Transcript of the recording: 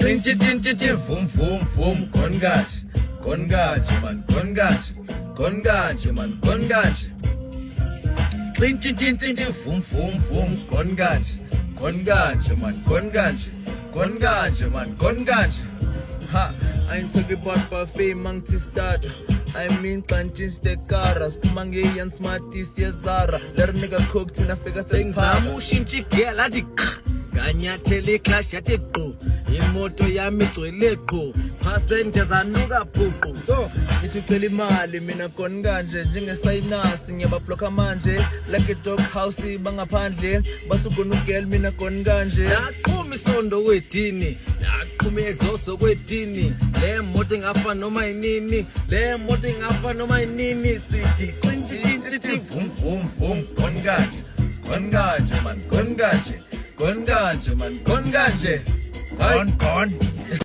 Vum vum vum Kongaji man Kongaji man Vum vum vum Kongaji man Ha, I ain't talking about buffet, monkey start. I mean, planches the caras, Pumangi and Smarties, yes, Zara. Let a nigga cook till I figure saying Zamu shinchi gela di Ganya tele clash at echo Imoto ya mito eleko Passengers anuga pupu So, itukeli mali, mina konganje, jinga sainasi, nyaba ploka manje, like a dog house, banga panje, batu gunugel, mina konganje. Yakumi sondo wetini Yakumi exoso wetini Le moto ngafana noma inini Le moto ngafana noma inini Sithi Vum vum vum Kongaji man Kongaji man Gone.